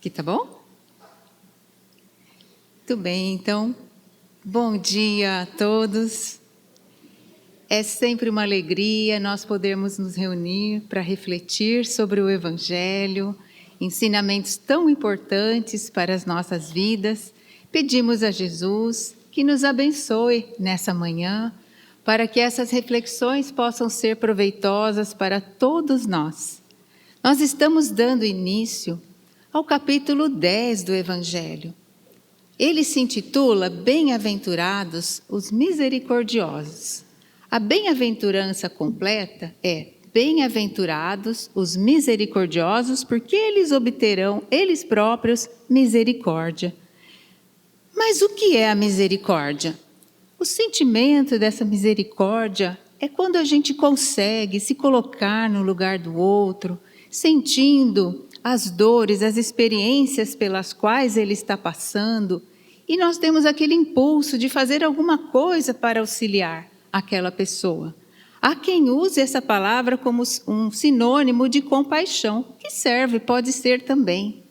Aqui tá bom? Muito bem, então, bom dia a todos. É sempre uma alegria nós podermos nos reunir para refletir sobre o Evangelho, ensinamentos tão importantes para as nossas vidas. Pedimos a Jesus que nos abençoe nessa manhã, para que essas reflexões possam ser proveitosas para todos nós. Nós estamos dando início ao capítulo 10 do Evangelho. Ele se intitula Bem-aventurados os misericordiosos. A bem-aventurança completa é Bem-aventurados os misericordiosos, porque eles obterão, eles próprios, misericórdia. Mas o que é a misericórdia? O sentimento dessa misericórdia é quando a gente consegue se colocar no lugar do outro, sentindo as dores, as experiências pelas quais ele está passando, e nós temos aquele impulso de fazer alguma coisa para auxiliar aquela pessoa. Há quem use essa palavra como um sinônimo de compaixão, que serve, pode ser também.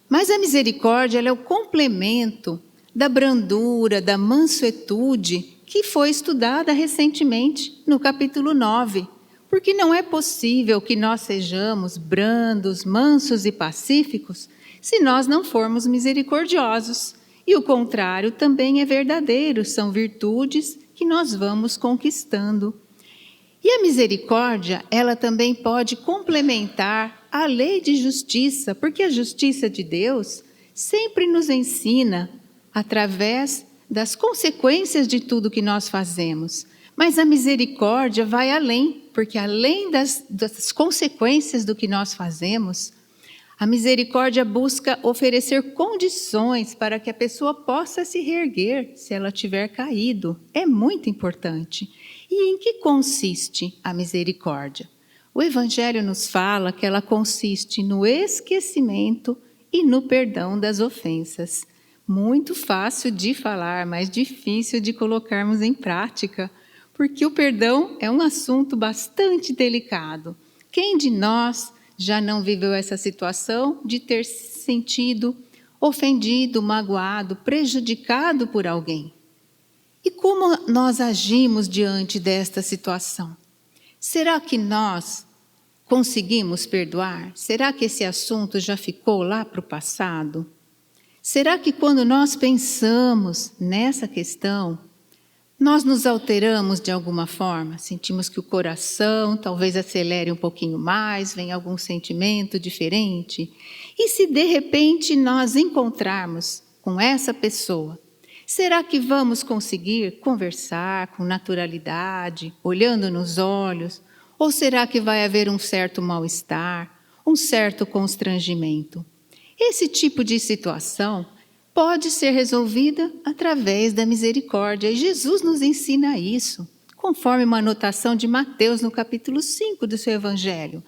Mas a misericórdia ela é o complemento da brandura, da mansuetude, que foi estudada recentemente no capítulo 9. Porque não é possível que nós sejamos brandos, mansos e pacíficos se nós não formos misericordiosos. E o contrário também é verdadeiro, são virtudes que nós vamos conquistando. E a misericórdia, ela também pode complementar a lei de justiça, porque a justiça de Deus sempre nos ensina através das consequências de tudo que nós fazemos. Mas a misericórdia vai além, porque além das consequências do que nós fazemos, a misericórdia busca oferecer condições para que a pessoa possa se reerguer se ela tiver caído. É muito importante. E em que consiste a misericórdia? O Evangelho nos fala que ela consiste no esquecimento e no perdão das ofensas. Muito fácil de falar, mas difícil de colocarmos em prática, porque o perdão é um assunto bastante delicado. Quem de nós já não viveu essa situação de ter se sentido ofendido, magoado, prejudicado por alguém? E como nós agimos diante desta situação? Será que nós conseguimos perdoar? Será que esse assunto já ficou lá para o passado? Será que quando nós pensamos nessa questão, nós nos alteramos de alguma forma? Sentimos que o coração talvez acelere um pouquinho mais, vem algum sentimento diferente? E se de repente nós encontrarmos com essa pessoa, será que vamos conseguir conversar com naturalidade, olhando nos olhos? Ou será que vai haver um certo mal-estar, um certo constrangimento? Esse tipo de situação pode ser resolvida através da misericórdia. E Jesus nos ensina isso, conforme uma anotação de Mateus no capítulo 5 do seu Evangelho.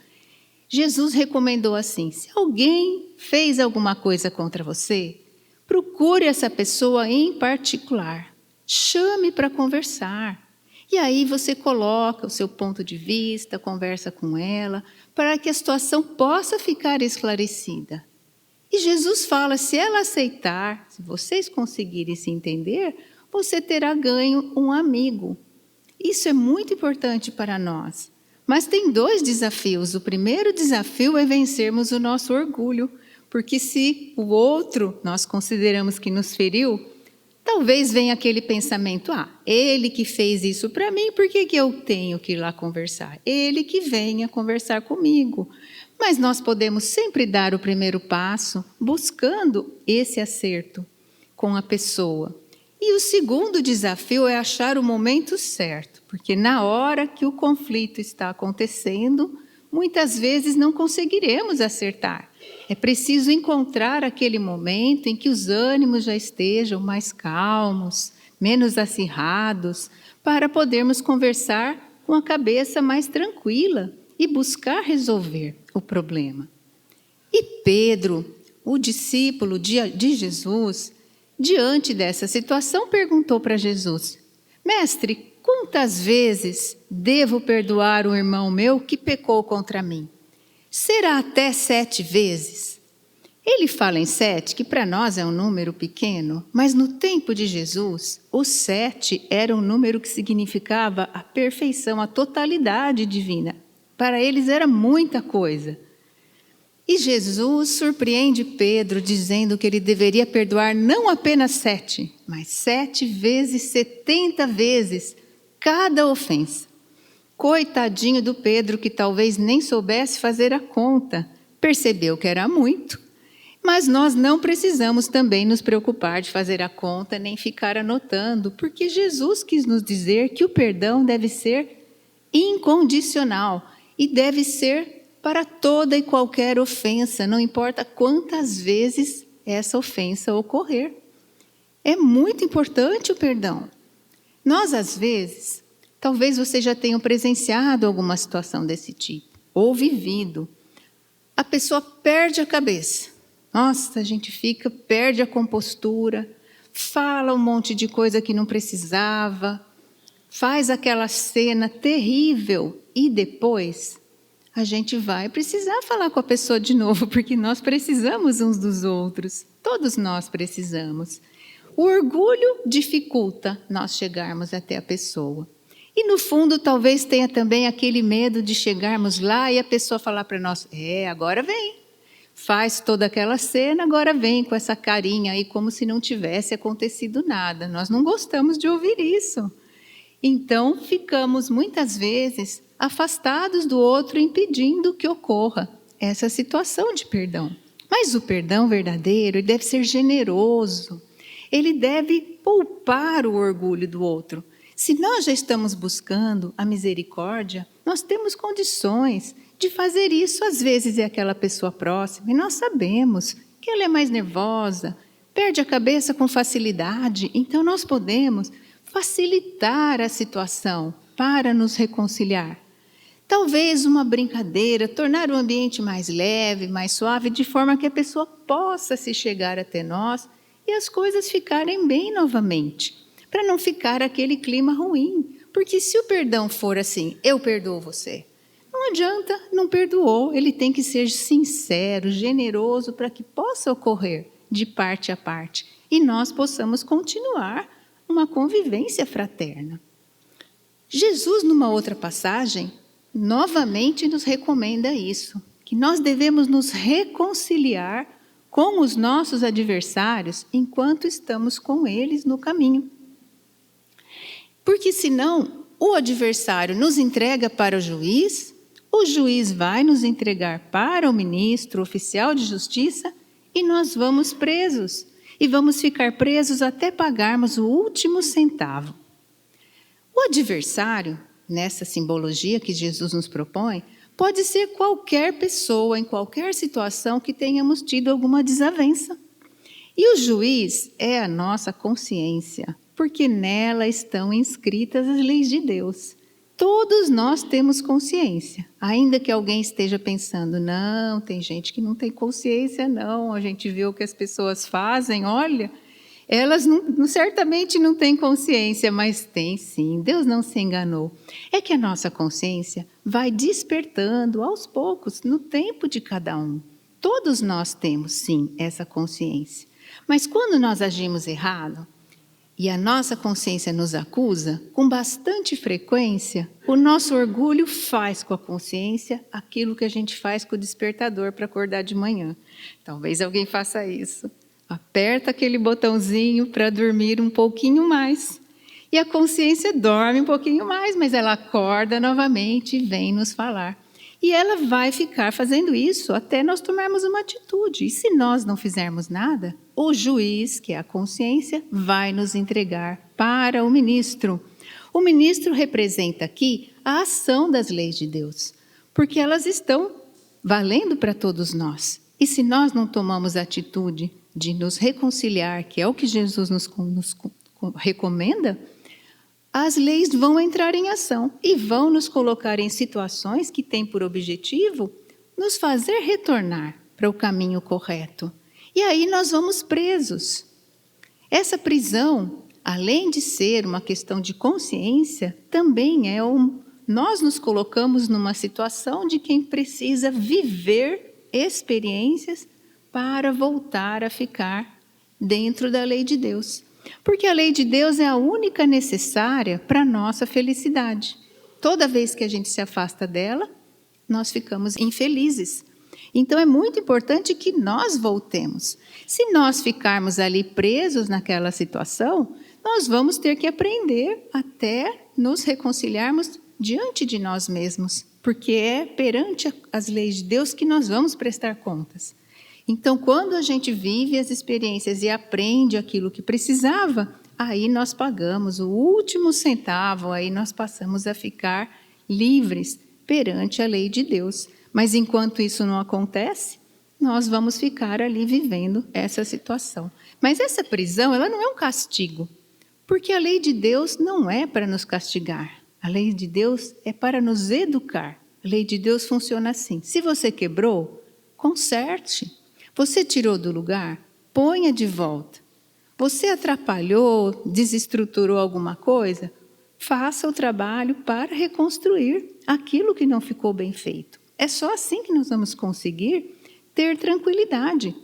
Jesus recomendou assim: se alguém fez alguma coisa contra você, procure essa pessoa em particular, chame para conversar. E aí você coloca o seu ponto de vista, conversa com ela, para que a situação possa ficar esclarecida. E Jesus fala, se ela aceitar, se vocês conseguirem se entender, você terá ganho um amigo. Isso é muito importante para nós. Mas tem dois desafios. O primeiro desafio é vencermos o nosso orgulho, porque se o outro nós consideramos que nos feriu, talvez venha aquele pensamento, ele que fez isso para mim, por que eu tenho que ir lá conversar? Ele que venha conversar comigo. Mas nós podemos sempre dar o primeiro passo, buscando esse acerto com a pessoa. E o segundo desafio é achar o momento certo, porque na hora que o conflito está acontecendo, muitas vezes não conseguiremos acertar. É preciso encontrar aquele momento em que os ânimos já estejam mais calmos, menos acirrados, para podermos conversar com a cabeça mais tranquila e buscar resolver o problema. E Pedro, o discípulo de Jesus, diante dessa situação, perguntou para Jesus: Mestre, quantas vezes devo perdoar um irmão meu que pecou contra mim? Será até 7 vezes? Ele fala em 7, que para nós é um número pequeno, mas no tempo de Jesus, o 7 era um número que significava a perfeição, a totalidade divina. Para eles era muita coisa. E Jesus surpreende Pedro dizendo que ele deveria perdoar não apenas 7, mas 7 vezes, 70 vezes cada ofensa. Coitadinho do Pedro, que talvez nem soubesse fazer a conta, percebeu que era muito. Mas nós não precisamos também nos preocupar de fazer a conta nem ficar anotando, porque Jesus quis nos dizer que o perdão deve ser incondicional e deve ser para toda e qualquer ofensa, não importa quantas vezes essa ofensa ocorrer. É muito importante o perdão. Nós, às vezes, talvez você já tenha presenciado alguma situação desse tipo, ou vivido. A pessoa perde a cabeça. Nossa, a gente perde a compostura, fala um monte de coisa que não precisava, faz aquela cena terrível e depois a gente vai precisar falar com a pessoa de novo, porque nós precisamos uns dos outros, todos nós precisamos. O orgulho dificulta nós chegarmos até a pessoa. E no fundo talvez tenha também aquele medo de chegarmos lá e a pessoa falar para nós, agora vem. Faz toda aquela cena, agora vem com essa carinha aí como se não tivesse acontecido nada. Nós não gostamos de ouvir isso. Então, ficamos muitas vezes afastados do outro, impedindo que ocorra essa situação de perdão. Mas o perdão verdadeiro, ele deve ser generoso. Ele deve poupar o orgulho do outro. Se nós já estamos buscando a misericórdia, nós temos condições de fazer isso. Às vezes é aquela pessoa próxima e nós sabemos que ela é mais nervosa, perde a cabeça com facilidade, então nós podemos facilitar a situação para nos reconciliar. Talvez uma brincadeira, tornar o ambiente mais leve, mais suave, de forma que a pessoa possa se chegar até nós e as coisas ficarem bem novamente, para não ficar aquele clima ruim. Porque se o perdão for assim, eu perdoo você, não adianta, não perdoou, ele tem que ser sincero, generoso, para que possa ocorrer de parte a parte e nós possamos continuar uma convivência fraterna. Jesus, numa outra passagem, novamente nos recomenda isso, que nós devemos nos reconciliar com os nossos adversários enquanto estamos com eles no caminho. Porque senão o adversário nos entrega para o juiz vai nos entregar para o ministro, oficial de justiça, e nós vamos presos. E vamos ficar presos até pagarmos o último centavo. O adversário, nessa simbologia que Jesus nos propõe, pode ser qualquer pessoa, em qualquer situação que tenhamos tido alguma desavença. E o juiz é a nossa consciência, porque nela estão inscritas as leis de Deus. Todos nós temos consciência, ainda que alguém esteja pensando, não, tem gente que não tem consciência, não, a gente vê o que as pessoas fazem, olha, elas certamente não têm consciência, mas tem sim, Deus não se enganou. É que a nossa consciência vai despertando aos poucos, no tempo de cada um. Todos nós temos sim essa consciência, mas quando nós agimos errado, e a nossa consciência nos acusa, com bastante frequência, o nosso orgulho faz com a consciência aquilo que a gente faz com o despertador para acordar de manhã. Talvez alguém faça isso. Aperta aquele botãozinho para dormir um pouquinho mais. E a consciência dorme um pouquinho mais, mas ela acorda novamente e vem nos falar. E ela vai ficar fazendo isso até nós tomarmos uma atitude. E se nós não fizermos nada, o juiz, que é a consciência, vai nos entregar para o ministro. O ministro representa aqui a ação das leis de Deus, porque elas estão valendo para todos nós. E se nós não tomamos a atitude de nos reconciliar, que é o que Jesus nos recomenda, as leis vão entrar em ação e vão nos colocar em situações que têm por objetivo nos fazer retornar para o caminho correto. E aí nós vamos presos. Essa prisão, além de ser uma questão de consciência, também nós nos colocamos numa situação de quem precisa viver experiências para voltar a ficar dentro da lei de Deus. Porque a lei de Deus é a única necessária para a nossa felicidade. Toda vez que a gente se afasta dela, nós ficamos infelizes. Então é muito importante que nós voltemos. Se nós ficarmos ali presos naquela situação, nós vamos ter que aprender até nos reconciliarmos diante de nós mesmos, porque é perante as leis de Deus que nós vamos prestar contas. Então, quando a gente vive as experiências e aprende aquilo que precisava, aí nós pagamos o último centavo, aí nós passamos a ficar livres perante a lei de Deus. Mas enquanto isso não acontece, nós vamos ficar ali vivendo essa situação. Mas essa prisão, ela não é um castigo, porque a lei de Deus não é para nos castigar. A lei de Deus é para nos educar. A lei de Deus funciona assim: se você quebrou, conserte. Você tirou do lugar, ponha de volta. Você atrapalhou, desestruturou alguma coisa, faça o trabalho para reconstruir aquilo que não ficou bem feito. É só assim que nós vamos conseguir ter tranquilidade.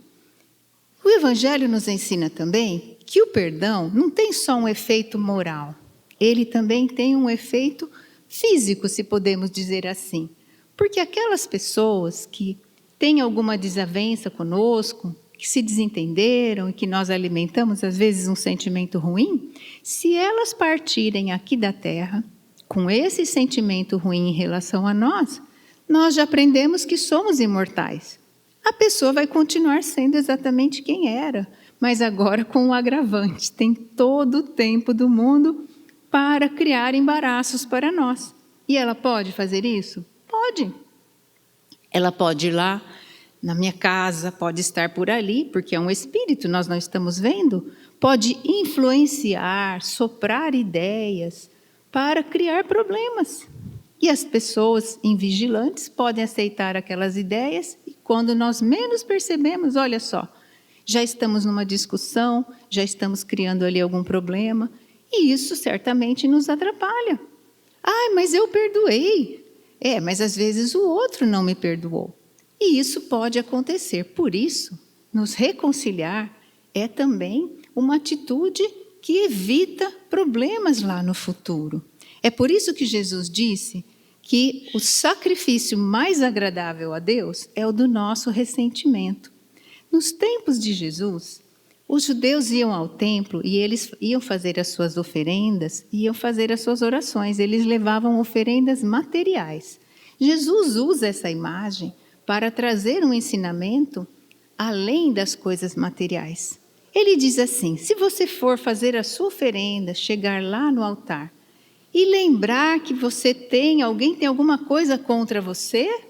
O Evangelho nos ensina também que o perdão não tem só um efeito moral, ele também tem um efeito físico, se podemos dizer assim. Porque aquelas pessoas que têm alguma desavença conosco, que se desentenderam e que nós alimentamos às vezes um sentimento ruim, se elas partirem aqui da terra com esse sentimento ruim em relação a nós, nós já aprendemos que somos imortais. A pessoa vai continuar sendo exatamente quem era, mas agora com um agravante. Tem todo o tempo do mundo para criar embaraços para nós. E ela pode fazer isso? Pode. Ela pode ir lá na minha casa, pode estar por ali, porque é um espírito, nós não estamos vendo. Pode influenciar, soprar ideias para criar problemas. E as pessoas invigilantes podem aceitar aquelas ideias e quando nós menos percebemos, olha só, já estamos numa discussão, já estamos criando ali algum problema e isso certamente nos atrapalha. Ah, mas eu perdoei. Mas às vezes o outro não me perdoou. E isso pode acontecer. Por isso, nos reconciliar é também uma atitude que evita problemas lá no futuro. É por isso que Jesus disse que o sacrifício mais agradável a Deus é o do nosso ressentimento. Nos tempos de Jesus, os judeus iam ao templo e eles iam fazer as suas oferendas, iam fazer as suas orações, eles levavam oferendas materiais. Jesus usa essa imagem para trazer um ensinamento além das coisas materiais. Ele diz assim: se você for fazer a sua oferenda, chegar lá no altar e lembrar que alguém tem alguma coisa contra você,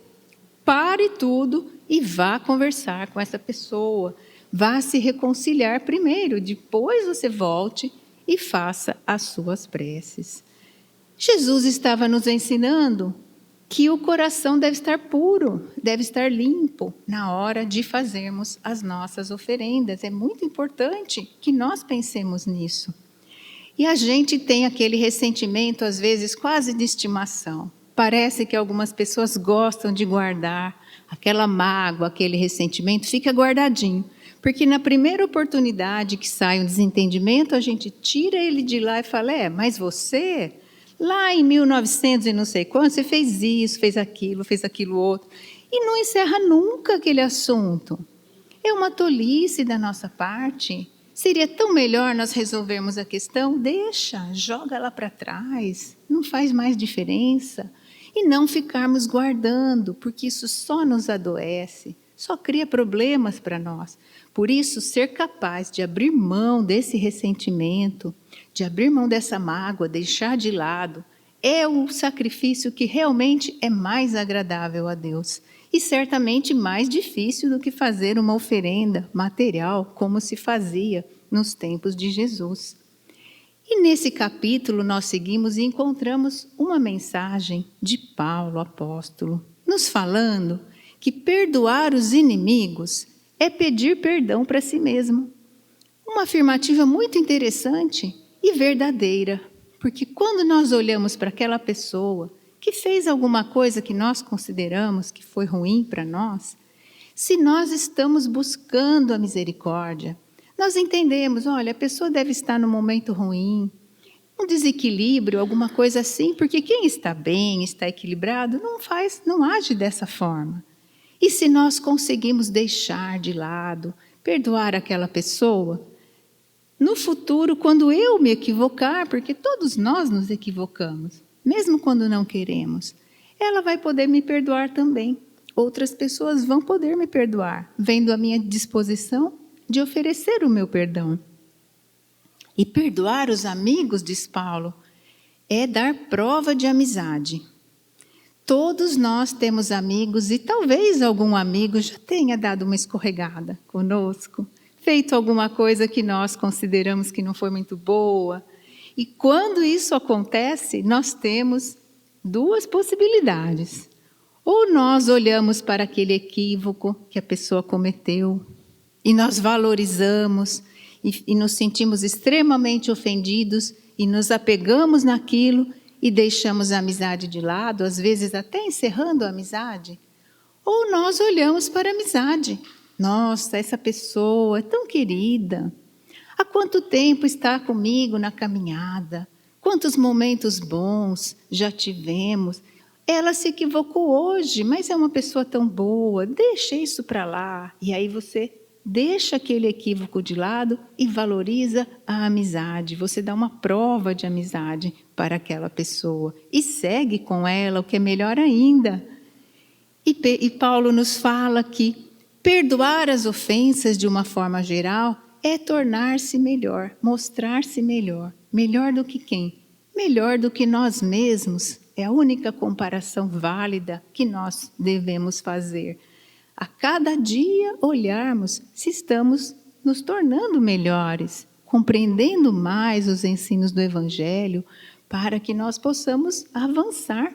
pare tudo e vá conversar com essa pessoa. Vá se reconciliar primeiro, depois você volte e faça as suas preces. Jesus estava nos ensinando que o coração deve estar puro, deve estar limpo na hora de fazermos as nossas oferendas. É muito importante que nós pensemos nisso. E a gente tem aquele ressentimento, às vezes, quase de estimação. Parece que algumas pessoas gostam de guardar aquela mágoa, aquele ressentimento, fica guardadinho. Porque na primeira oportunidade que sai um desentendimento, a gente tira ele de lá e fala, mas você, lá em 1900 e não sei quando, você fez isso, fez aquilo outro. E não encerra nunca aquele assunto. É uma tolice da nossa parte. Seria tão melhor nós resolvermos a questão, joga lá para trás, não faz mais diferença. E não ficarmos guardando, porque isso só nos adoece, só cria problemas para nós. Por isso, ser capaz de abrir mão desse ressentimento, de abrir mão dessa mágoa, deixar de lado, é o sacrifício que realmente é mais agradável a Deus. E certamente mais difícil do que fazer uma oferenda material, como se fazia nos tempos de Jesus. E nesse capítulo nós seguimos e encontramos uma mensagem de Paulo, apóstolo, nos falando que perdoar os inimigos é pedir perdão para si mesmo. Uma afirmativa muito interessante e verdadeira, porque quando nós olhamos para aquela pessoa que fez alguma coisa que nós consideramos que foi ruim para nós, Se nós estamos buscando a misericórdia, nós entendemos, olha, a pessoa deve estar num momento ruim, um desequilíbrio, alguma coisa assim, porque quem está bem, está equilibrado, não age dessa forma. E se nós conseguimos deixar de lado, perdoar aquela pessoa, no futuro, quando eu me equivocar, porque todos nós nos equivocamos, mesmo quando não queremos, ela vai poder me perdoar também. Outras pessoas vão poder me perdoar, vendo a minha disposição de oferecer o meu perdão. E perdoar os amigos, diz Paulo, é dar prova de amizade. Todos nós temos amigos e talvez algum amigo já tenha dado uma escorregada conosco, feito alguma coisa que nós consideramos que não foi muito boa. E quando isso acontece, nós temos duas possibilidades. Ou nós olhamos para aquele equívoco que a pessoa cometeu e nós valorizamos e nos sentimos extremamente ofendidos e nos apegamos naquilo e deixamos a amizade de lado, às vezes até encerrando a amizade. Ou nós olhamos para a amizade. Nossa, essa pessoa é tão querida. Há quanto tempo está comigo na caminhada? Quantos momentos bons já tivemos? Ela se equivocou hoje, mas é uma pessoa tão boa. Deixa isso para lá. E aí você deixa aquele equívoco de lado e valoriza a amizade. Você dá uma prova de amizade para aquela pessoa e segue com ela, o que é melhor ainda. E Paulo nos fala que perdoar as ofensas de uma forma geral é tornar-se melhor, mostrar-se melhor. Melhor do que quem? Melhor do que nós mesmos. É a única comparação válida que nós devemos fazer. A cada dia olharmos se estamos nos tornando melhores, compreendendo mais os ensinos do Evangelho, para que nós possamos avançar.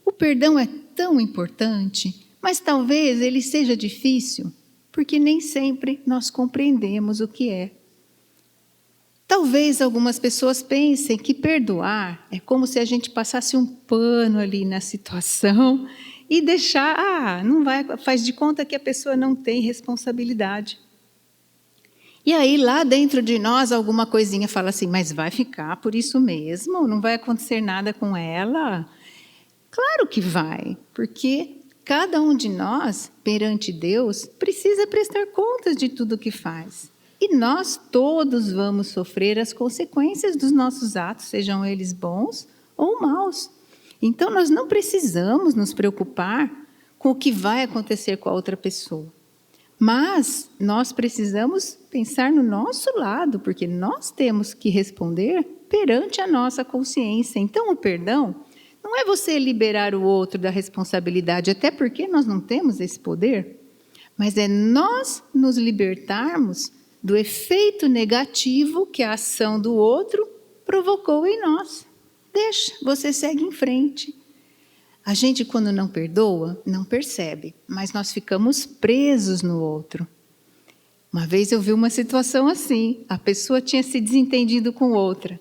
O perdão é tão importante, mas talvez ele seja difícil, porque nem sempre nós compreendemos o que é. Talvez algumas pessoas pensem que perdoar é como se a gente passasse um pano ali na situação e deixar, faz de conta que a pessoa não tem responsabilidade. E aí lá dentro de nós alguma coisinha fala assim, mas vai ficar por isso mesmo? Não vai acontecer nada com ela? Claro que vai, porque cada um de nós, perante Deus, precisa prestar contas de tudo o que faz. E nós todos vamos sofrer as consequências dos nossos atos, sejam eles bons ou maus. Então, nós não precisamos nos preocupar com o que vai acontecer com a outra pessoa. Mas nós precisamos pensar no nosso lado, porque nós temos que responder perante a nossa consciência. Então, o perdão não é você liberar o outro da responsabilidade, até porque nós não temos esse poder, mas é nós nos libertarmos do efeito negativo que a ação do outro provocou em nós. Deixa, você segue em frente. A gente, quando não perdoa, não percebe, mas nós ficamos presos no outro. Uma vez eu vi uma situação assim, a pessoa tinha se desentendido com outra,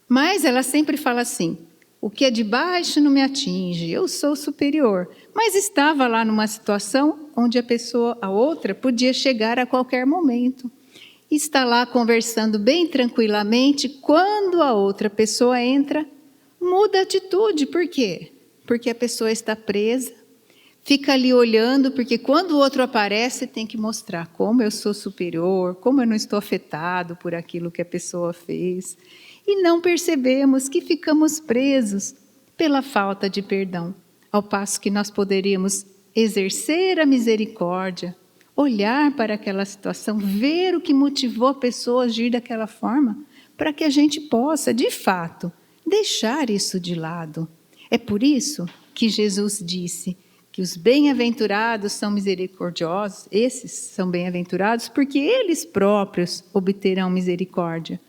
mas ela sempre fala assim, o que é de baixo não me atinge, eu sou superior. Mas estava lá numa situação onde a outra, podia chegar a qualquer momento. Está lá conversando bem tranquilamente, quando a outra pessoa entra, muda a atitude. Por quê? Porque a pessoa está presa, fica ali olhando, porque quando o outro aparece, tem que mostrar como eu sou superior, como eu não estou afetado por aquilo que a pessoa fez. E não percebemos que ficamos presos pela falta de perdão, ao passo que nós poderíamos exercer a misericórdia, olhar para aquela situação, ver o que motivou a pessoa a agir daquela forma, para que a gente possa, de fato, deixar isso de lado. É por isso que Jesus disse que os bem-aventurados são misericordiosos, esses são bem-aventurados, porque eles próprios obterão misericórdia.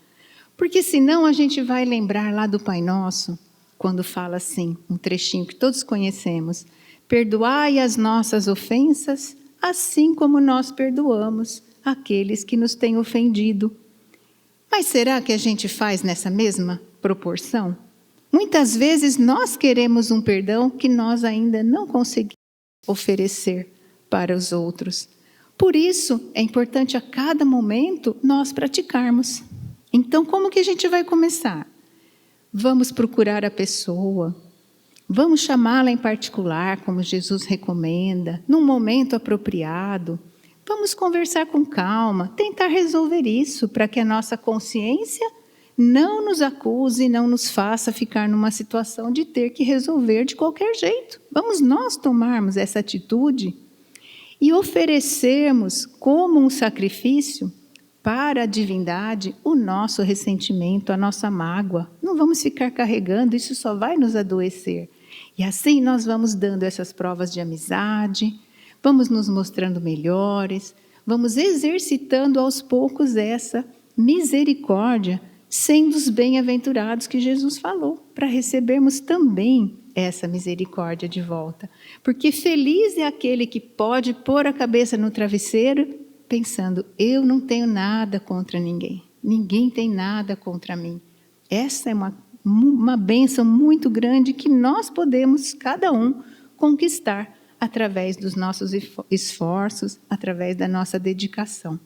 Porque senão a gente vai lembrar lá do Pai Nosso, quando fala assim, um trechinho que todos conhecemos, perdoai as nossas ofensas, assim como nós perdoamos aqueles que nos têm ofendido. Mas será que a gente faz nessa mesma proporção? Muitas vezes nós queremos um perdão que nós ainda não conseguimos oferecer para os outros. Por isso, é importante a cada momento nós praticarmos. Então, como que a gente vai começar? Vamos procurar a pessoa, vamos chamá-la em particular, como Jesus recomenda, num momento apropriado. Vamos conversar com calma, tentar resolver isso para que a nossa consciência não nos acuse, não nos faça ficar numa situação de ter que resolver de qualquer jeito. Vamos nós tomarmos essa atitude e oferecermos como um sacrifício para a divindade o nosso ressentimento, a nossa mágoa. Não vamos ficar carregando, isso só vai nos adoecer. E assim nós vamos dando essas provas de amizade, vamos nos mostrando melhores, vamos exercitando aos poucos essa misericórdia, sendo os bem-aventurados que Jesus falou, para recebermos também essa misericórdia de volta. Porque feliz é aquele que pode pôr a cabeça no travesseiro pensando, eu não tenho nada contra ninguém, ninguém tem nada contra mim. Essa é uma bênção muito grande que nós podemos, cada um, conquistar através dos nossos esforços, através da nossa dedicação.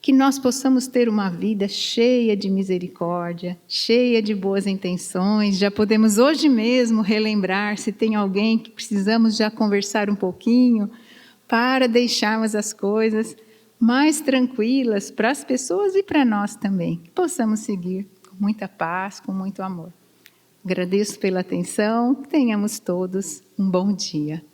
Que nós possamos ter uma vida cheia de misericórdia, cheia de boas intenções. Já podemos hoje mesmo relembrar se tem alguém que precisamos já conversar um pouquinho para deixarmos as coisas mais tranquilas para as pessoas e para nós também. Que possamos seguir com muita paz, com muito amor. Agradeço pela atenção, tenhamos todos um bom dia.